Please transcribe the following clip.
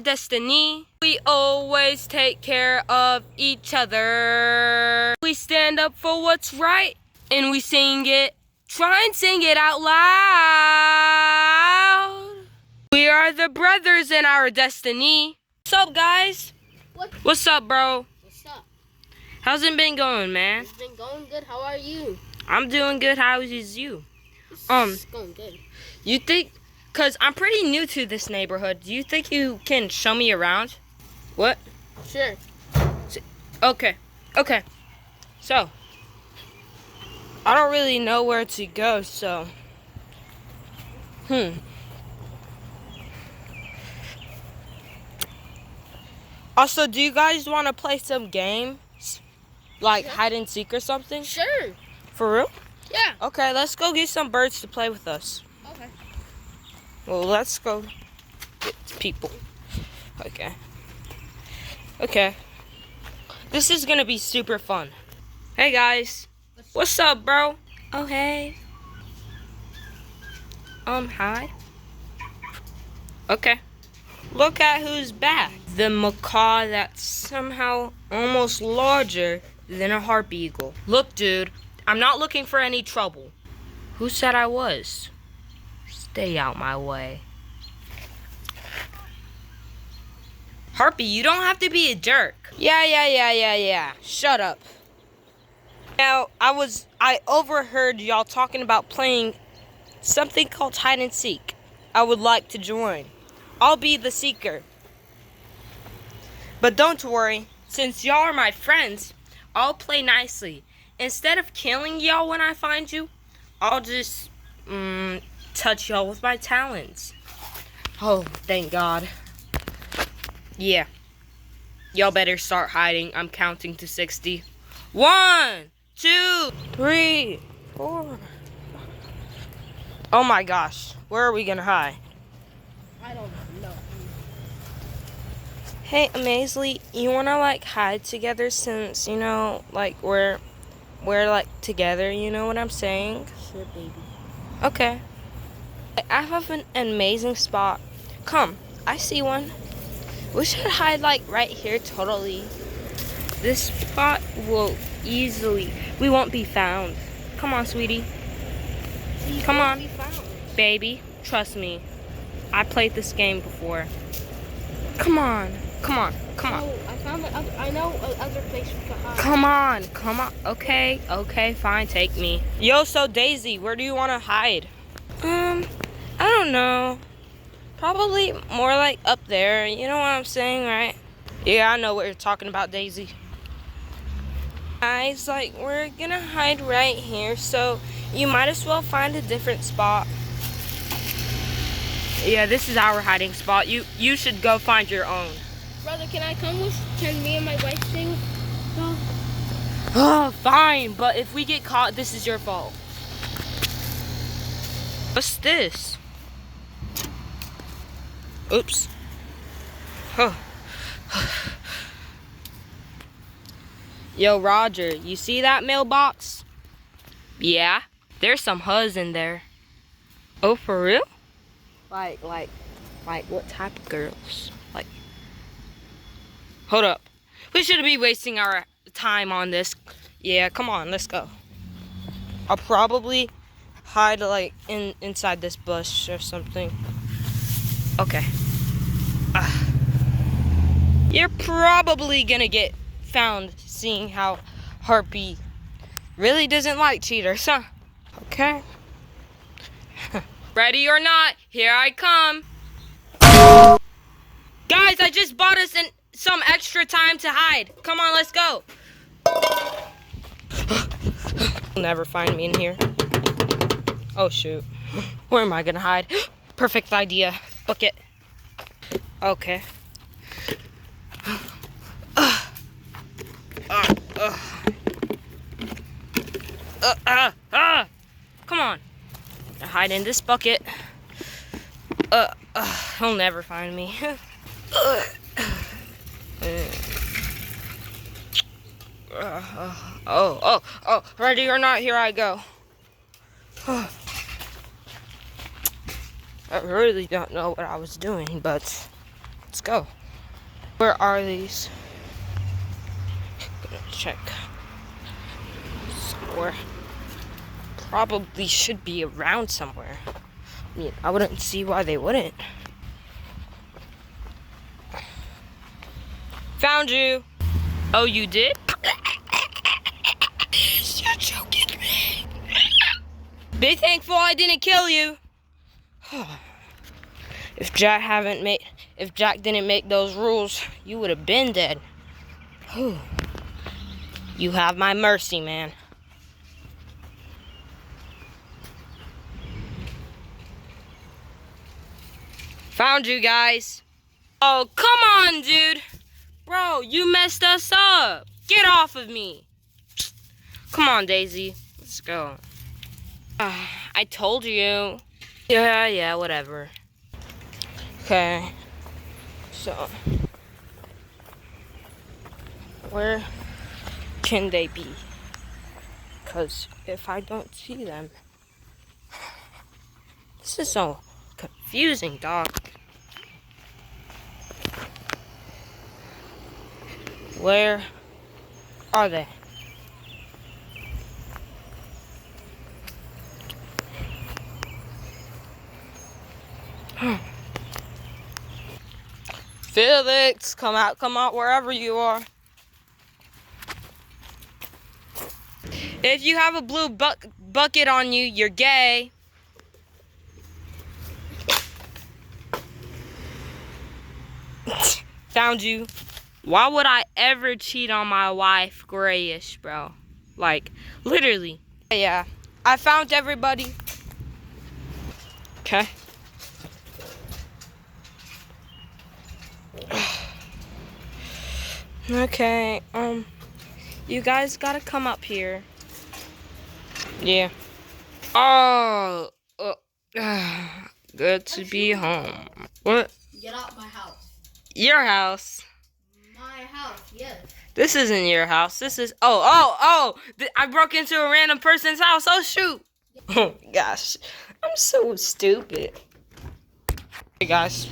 destiny. We always take care of each other. We stand up for what's right and we sing it. Try and sing it out loud. We are the brothers in our destiny. What's up, guys? What's up, bro? What's up? How's it been going, man? It's been going good. How are you? I'm doing good. How is you? It's going good. You think, cause I'm pretty new to this neighborhood, do you think you can show me around? What? Sure. Okay. So, I don't really know where to go, so. Also, do you guys want to play some games? Like hide and seek or something? Sure. For real? Yeah. Okay, let's go get some birds to play with us. Okay. Well, let's go get people. Okay. This is gonna be super fun. Hey guys. What's up, bro? Oh, hey. Hi. Okay. Look at who's back. The macaw that's somehow almost larger than a harp eagle. Look, dude, I'm not looking for any trouble. Who said I was? Stay out my way. Harpy, you don't have to be a jerk. Yeah. Shut up. Now, I overheard y'all talking about playing something called hide and seek. I would like to join. I'll be the seeker. But don't worry, since y'all are my friends, I'll play nicely. Instead of killing y'all when I find you, I'll just touch y'all with my talons. Oh, thank God. Yeah. Y'all better start hiding. I'm counting to 60. 1, 2, 3, 4. Oh my gosh. Where are we gonna hide? I don't know. Hey, Amazely, you wanna like hide together since, like we're like together, you know what I'm saying? Sure, baby. Okay. I have an amazing spot. Come, I see one. We should hide like right here totally. This spot will we won't be found. Come on, sweetie. Come on, baby. Trust me. I played this game before. Come on. Oh, I know other place we can hide. Come on. Okay, fine, take me. Yo, so Daisy, where do you want to hide? I don't know. Probably more like up there, you know what I'm saying, right? Yeah, I know what you're talking about, Daisy. Guys, like, we're gonna hide right here, so you might as well find a different spot. Yeah, this is our hiding spot. You should go find your own. Brother, can me and my wife sing? No. Oh, fine, but if we get caught, this is your fault. What's this? Oops. Huh. Yo, Roger, you see that mailbox? Yeah, there's some huzz in there. Oh, for real? Like what type of girls? Like, hold up. We shouldn't be wasting our time on this. Yeah, come on, let's go. I'll probably hide like inside this bush or something. Okay. You're probably gonna get found seeing how Harpy really doesn't like cheaters, huh? Okay. Ready or not, here I come. Guys, I just bought us some extra time to hide. Come on, let's go. You'll never find me in here. Oh, shoot. Where am I gonna hide? Perfect idea. Book it. Okay. Come on. Hide in this bucket. He'll never find me. Ready or not, here I go. I really don't know what I was doing, but let's go. Where are these? Gonna check. Somewhere. Probably should be around somewhere. I mean, I wouldn't see why they wouldn't. Found you. Oh, you did? You're joking me. Be thankful I didn't kill you. If Jack didn't make those rules, you would have been dead. You have my mercy, man. Found you guys. Oh, come on, dude. Bro, you messed us up. Get off of me. Come on, Daisy. Let's go. I told you. Yeah, whatever. Okay. So, where can they be? Because if I don't see them, this is so confusing, dog. Where are they? Felix, come out wherever you are. If you have a blue bucket on you, you're gay. Found you. Why would I ever cheat on my wife? Grayish, bro. Like, literally. Yeah, I found everybody. Okay. Okay, you guys gotta come up here. Yeah. Oh, good to be home. What? Get out my house. Your house. My house, yes. This isn't your house. This is. Oh! I broke into a random person's house. Oh shoot! Oh gosh, I'm so stupid. Hey guys.